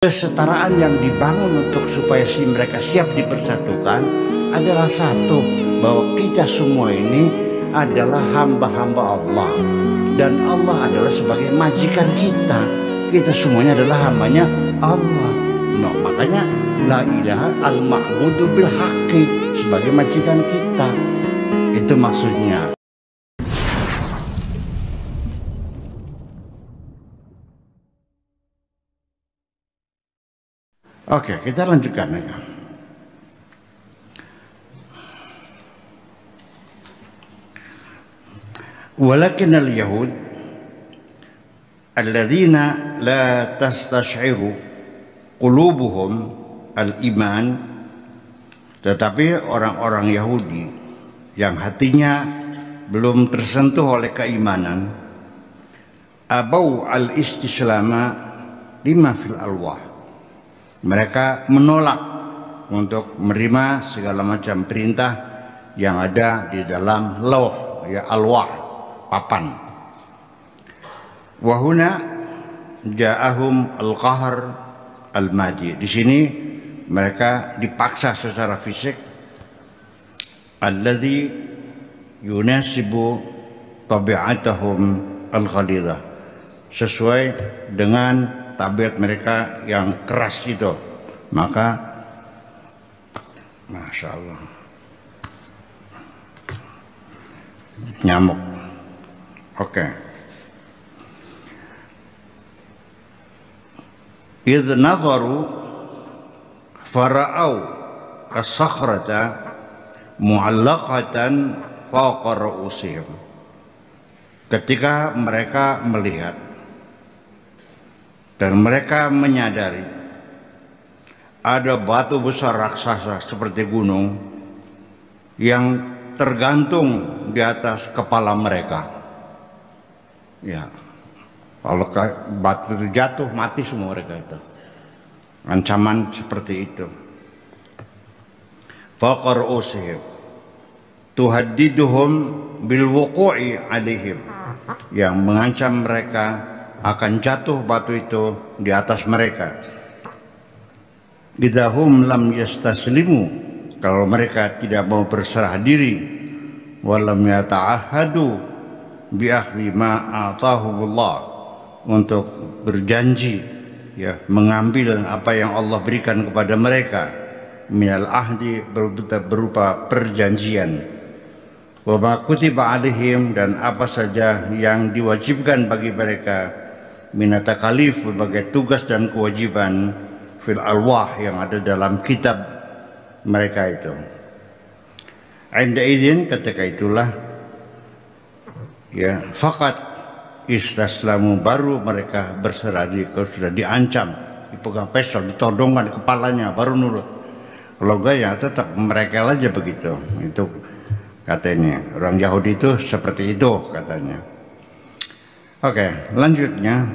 Kesetaraan yang dibangun untuk supaya mereka siap dipersatukan adalah satu, bahwa kita semua ini adalah hamba-hamba Allah, dan Allah adalah sebagai majikan kita. Kita semuanya adalah hambanya Allah. Nah, makanya la ilaha al-ma'budu bil haqqi, sebagai majikan kita. Itu maksudnya. Oke, kita lanjutkan ya. Walakin al-yahud alladzina la tastash'iru qulubuhum al-iman, tetapi orang-orang Yahudi yang hatinya belum tersentuh oleh keimanan, abau al-istislama lima fil alwah, mereka menolak untuk menerima segala macam perintah yang ada di dalam lauh, ya, alwah, papan. Wahuna ja'ahum al-qahr al-madi. Di sini mereka dipaksa secara fisik, alladzi yunasibu tabi'atahum al-ghalidhah, sesuai dengan tabiat mereka yang keras itu. Maka Masya Allah, nyamuk. Oke. Idh nadharu fara'au as-sakhrata mu'allaqatan fawqa ru'usihim. Ketika mereka melihat dan mereka menyadari ada batu besar raksasa seperti gunung yang tergantung di atas kepala mereka. Ya, kalau batu itu jatuh, mati semua mereka itu. Ancaman seperti itu. Fawqa ru'usihim tuhaddiduhum bil wuqu'i alaihim, yang mengancam mereka akan jatuh batu itu di atas mereka. Idahum lam yastaslimu, kalau mereka tidak mau berserah diri, walam yata'ahadu bi akhdhi ma atahumullah, untuk berjanji, ya, mengambil apa yang Allah berikan kepada mereka, minal ahdi, berupa perjanjian, wa ma kutiba alaihim, dan apa saja yang diwajibkan bagi mereka, minata kalif, berbagai tugas dan kewajiban, fil alwah, yang ada dalam kitab mereka itu. Inda idzin, ketika itulah, ya, fakat istaslamu, baru mereka berserah diri. Kalau sudah diancam, dipegang pistol, ditodongkan kepalanya, baru nurut. Kalau enggak, ya tetap mereka aja begitu. Itu katanya orang Yahudi itu seperti itu katanya. Oke, lanjutnya,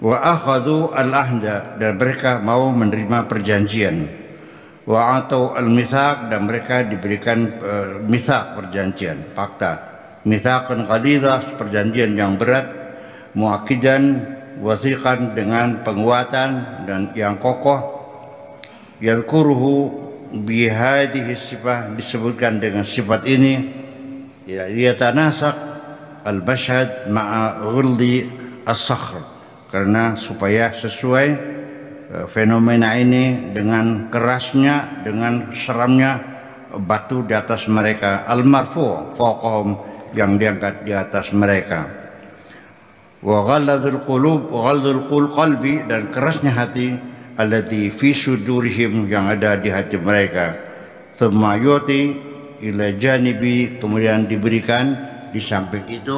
wa akhadhu al-ahda, dan mereka mau menerima perjanjian, wa atau al-mithaq, dan mereka diberikan mithaq, perjanjian, fakta, mithaqan ghalidhah, perjanjian yang berat, muakkidan wasiqan, dengan penguatan dan yang kokoh, yadhkuruhu bi hadhihi sifat, disebutkan dengan sifat ini, ya, yatanasak al-bashad ma'a ghuldi as-sakhr, karena supaya sesuai fenomena ini dengan kerasnya, dengan seramnya batu di atas mereka, al-marfu' fawqahum, yang diangkat di atas mereka, wa ghalladhul qulub, wa ghalladhul qalbi, dan kerasnya hati, allati fi sudurihim, yang ada di hati mereka, thumma yuti ila janibi, kemudian diberikan di samping itu,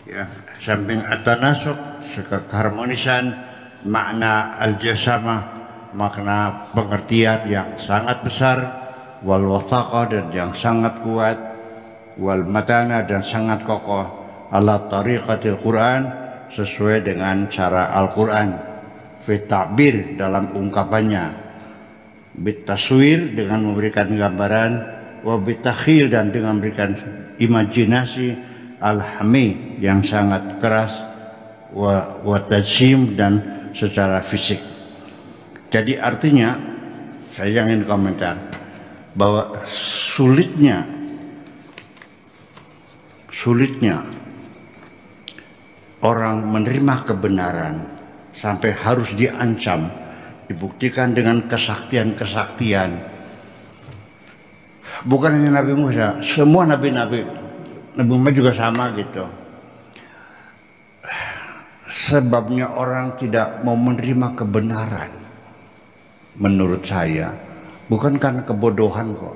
ya, samping at-tanasuq, keharmonisan, makna al-jasamah, makna pengertian yang sangat besar, wal wathaqah, dan yang sangat kuat, wal matana, dan sangat kokoh, ala tariqatil Quran, sesuai dengan cara Al-Quran, fi ta'bir, dalam ungkapannya, bit taswir, dengan memberikan gambaran, wa bit takhil, dan dengan memberikan imajinasi, al-hami, yang sangat keras, wa tajsim, dan secara fisik. Jadi artinya saya ingin komentar bahwa sulitnya orang menerima kebenaran sampai harus diancam, dibuktikan dengan kesaktian. Bukan hanya Nabi Musa, semua nabi-nabi, Nabi Muhammad juga sama gitu. Sebabnya orang tidak mau menerima kebenaran, menurut saya, bukan karena kebodohan kok.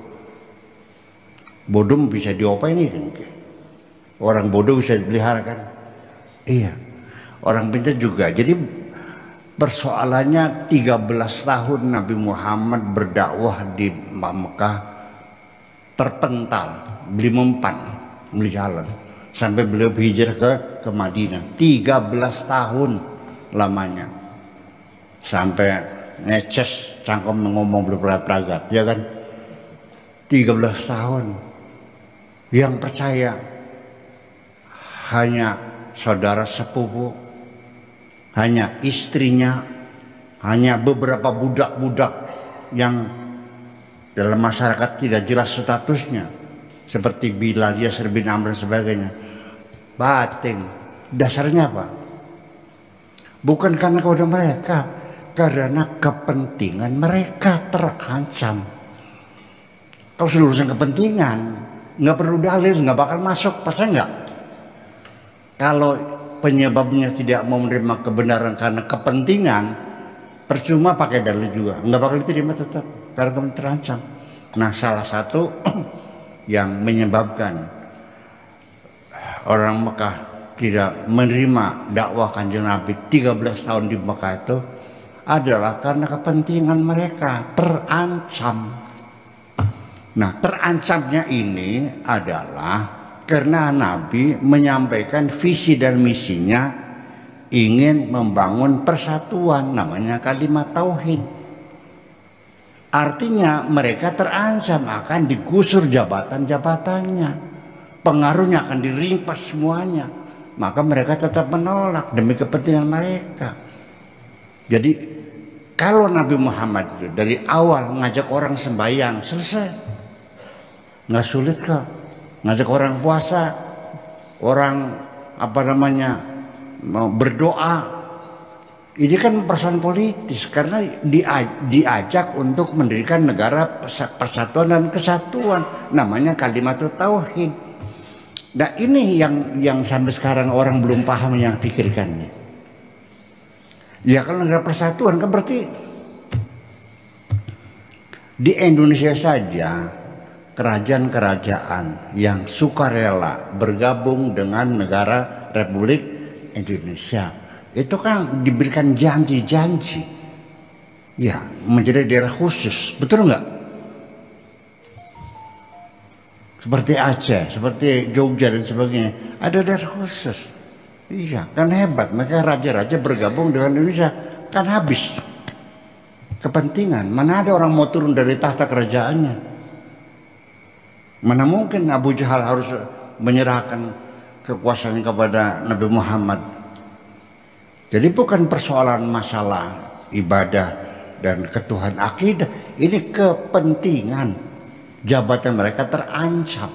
Bodoh bisa diopain kan? Orang bodoh bisa dipelihara kan? Iya. Orang pintar juga. Jadi persoalannya 13 tahun Nabi Muhammad berdakwah di Mekah terpental, beli mempan, beli jalan. Sampai beliau berhijrah ke Madinah. 13 tahun lamanya. Sampai ngeces cangkem ngomong belum peragat, ya kan? 13 tahun. Yang percaya hanya saudara sepupu, hanya istrinya, hanya beberapa budak-budak yang dalam masyarakat tidak jelas statusnya, seperti Bilal, Yasir bin Amr dan sebagainya. Batin. Dasarnya apa? Bukan karena kepada mereka, karena kepentingan mereka terancam. Kalau seluruhnya kepentingan, nggak perlu dalil, nggak bakal masuk, pasti nggak. Kalau penyebabnya tidak mau menerima kebenaran karena kepentingan, percuma pakai dalil juga, nggak bakal diterima tetap karena terancam. Nah, salah satu yang menyebabkan orang Mekah tidak menerima dakwah Kanjeng Nabi 13 tahun di Mekah itu adalah karena kepentingan mereka terancam. Nah, terancamnya ini adalah karena Nabi menyampaikan visi dan misinya ingin membangun persatuan, namanya kalimat tauhid. Artinya mereka terancam akan digusur jabatan-jabatannya, pengaruhnya akan dirimpas semuanya. Maka mereka tetap menolak demi kepentingan mereka. Jadi kalau Nabi Muhammad itu dari awal ngajak orang sembahyang, selesai. Nggak sulit kok. Ngajak orang puasa, orang mau berdoa. Ini kan persoalan politis karena diajak untuk mendirikan negara persatuan dan kesatuan, namanya kalimat tauhid. Nah, ini yang sampai sekarang orang belum paham, yang pikirkannya. Ya kalau negara persatuan kan berarti di Indonesia saja kerajaan-kerajaan yang sukarela bergabung dengan negara Republik Indonesia itu kan diberikan janji-janji ya menjadi daerah khusus, betul nggak? Seperti Aceh, seperti Jogja dan sebagainya, ada daerah khusus. Iya, kan hebat. Mereka raja-raja bergabung dengan Indonesia, kan habis kepentingan. Mana ada orang mau turun dari tahta kerajaannya? Mana mungkin Abu Jahal harus menyerahkan kekuasaan kepada Nabi Muhammad? Jadi bukan persoalan masalah ibadah dan ketuhan akidah, ini kepentingan. Jabatan mereka terancam.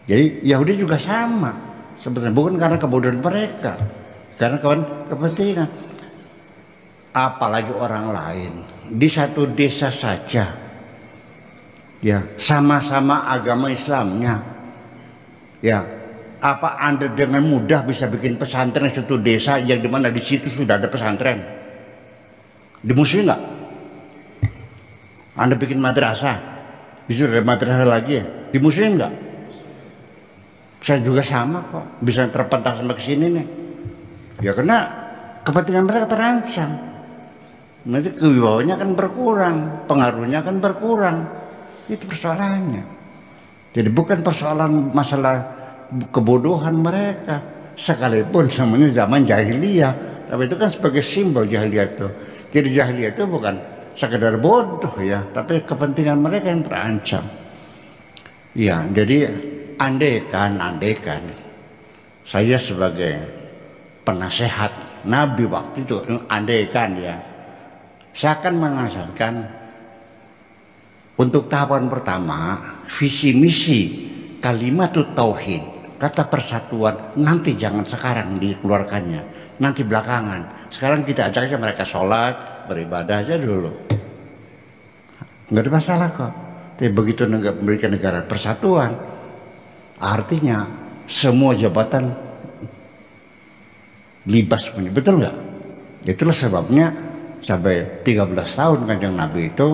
Jadi Yahudi juga sama sebetulnya, bukan karena kebodohan mereka, karena kepentingan. Apalagi orang lain di satu desa saja, ya sama-sama agama Islamnya, ya apa Anda dengan mudah bisa bikin pesantren di satu desa yang dimana di situ sudah ada pesantren? Dimusuhin nggak? Anda bikin madrasah, bisa ada madrasah lagi ya, dimusuhin nggak? Saya juga sama kok, bisa terpental sampai ke sini nih. Ya karena kepentingan mereka terancam. Nanti kewibawanya akan berkurang, pengaruhnya akan berkurang. Itu persoalannya. Jadi bukan persoalan masalah kebodohan mereka, sekalipun namanya zaman jahiliyah, tapi itu kan sebagai simbol jahiliyah itu. Jadi jahiliyah itu bukan sekedar bodoh ya, tapi kepentingan mereka yang terancam. Ya, jadi andaikan saya sebagai penasehat Nabi waktu itu, andaikan ya, Saya akan mengajarkan untuk tahapan pertama visi misi kalimatut tauhid, kata persatuan, nanti jangan sekarang dikeluarkannya, nanti belakangan. Sekarang kita ajak aja mereka sholat, beribadah aja dulu, nggak ada masalah kok. Tapi begitu memberikan negara persatuan, artinya semua jabatan libas punya, betul nggak? Itulah sebabnya sampai 13 tahun Kanjeng Nabi itu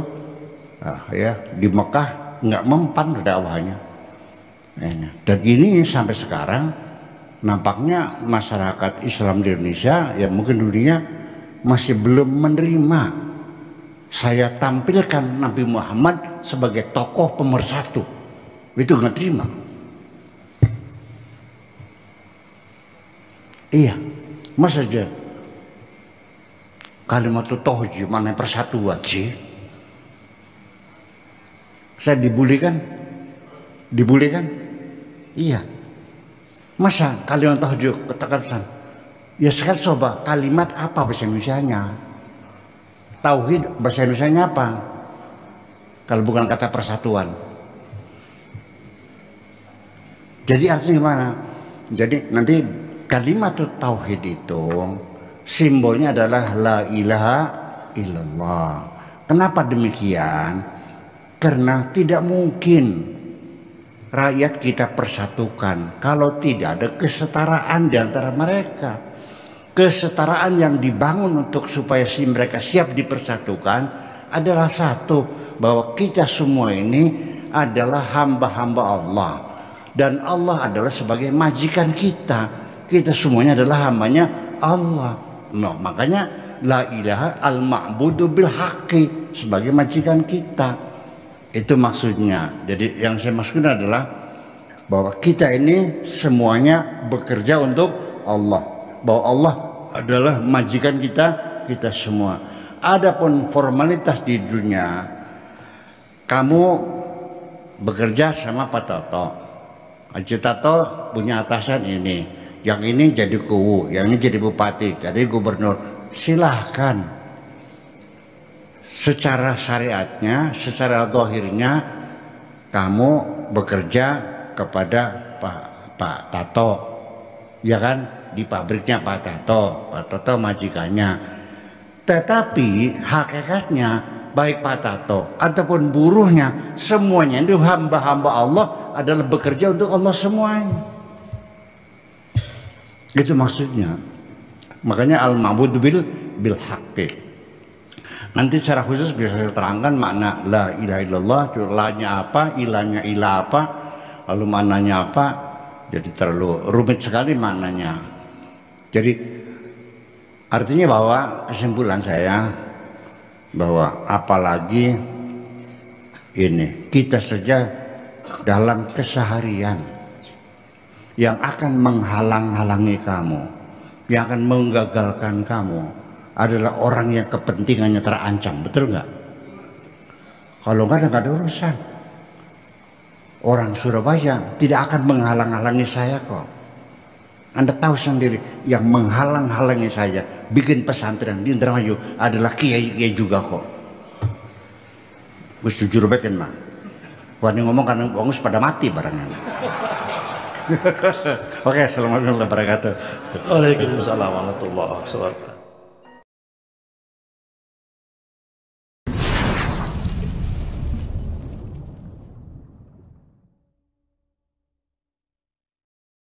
di Mekah nggak mempan dakwahnya. Dan ini sampai sekarang nampaknya masyarakat Islam di Indonesia, ya mungkin dunia, masih belum menerima saya tampilkan Nabi Muhammad sebagai tokoh pemersatu. Itu nggak terima. Iya, masa aja kalimat tauhid mana persatuan sih? Saya dibully kan? Iya. Masa kalimat tauhid katakan? Ya sekarang coba kalimat apa bahasa Indonesianya? Tauhid bahasa Indonesianya apa? Kalau bukan kata persatuan. Jadi artinya gimana? Jadi nanti kalimat tauhid itu simbolnya adalah la ilaha illallah. Kenapa demikian? Karena tidak mungkin rakyat kita persatukan kalau tidak ada kesetaraan di antara mereka. Kesetaraan yang dibangun untuk supaya mereka siap dipersatukan adalah satu, bahwa kita semua ini adalah hamba-hamba Allah, dan Allah adalah sebagai majikan kita. Kita semuanya adalah hambanya Allah. Nah, makanya la ilaha al-ma'budu bil haqqi, sebagai majikan kita. Itu maksudnya. Jadi yang saya maksudkan adalah bahwa kita ini semuanya bekerja untuk Allah, bahwa Allah adalah majikan kita semua. Adapun formalitas di dunia, kamu bekerja sama Pak Toto, Haji Tato punya atasan ini, yang ini jadi kuwu, yang ini jadi bupati, jadi gubernur. Silahkan, secara syariatnya, secara zahirnya kamu bekerja kepada Pak Tato, ya kan, di pabriknya Pak Tato majikannya. Tetapi hakikatnya baik Pak Tato ataupun buruhnya, semuanya itu hamba-hamba Allah, adalah bekerja untuk Allah semuanya. Itu maksudnya. Makanya al-ma'budu bil haqqi. Nanti secara khusus bisa saya terangkan makna la ilaha illallah, la-nya apa, ilahnya ilah apa, lalu maknanya apa. Jadi terlalu rumit sekali maknanya. Jadi artinya bahwa kesimpulan saya bahwa apalagi ini kita saja dalam keseharian yang akan menghalang-halangi kamu, yang akan menggagalkan kamu adalah orang yang kepentingannya terancam, betul nggak? Kalau nggak ada urusan. Orang Surabaya tidak akan menghalang-halangi saya kok. Anda tahu sendiri, yang menghalang-halangi saya bikin pesantren di Indramayu adalah kiai-kiai juga kok. Gus jujur baik mah. Wani ngomong karena bongus pada mati barangnya. Oke, assalamualaikum warahmatullahi wabarakatuh. Waalaikumsalam warahmatullahi wabarakatuh.